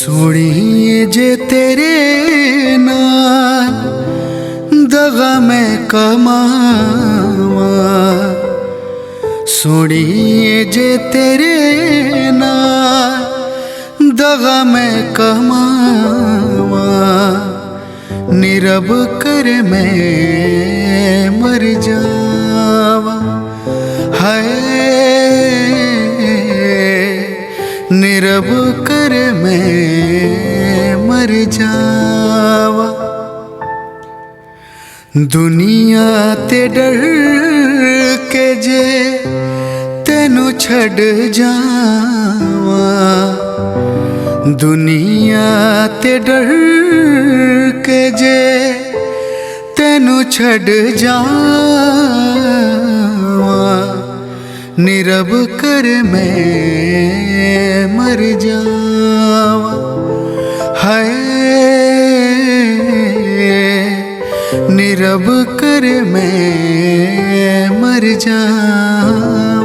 सोड़िए जे तेरे नाल दगा मैं कमावा, सोड़िए जे तेरे नाल दगा मैं कमावा, निरब कर मैं मर जावा। हाय निरब कर मैं मर जावा। दुनिया ते डर के जे तेनू छड़ जावा, दुनिया ते डर के जे तेनू छड़ जावा, निरब कर मैं मर जावा। हाय निरब कर मैं मर जावा।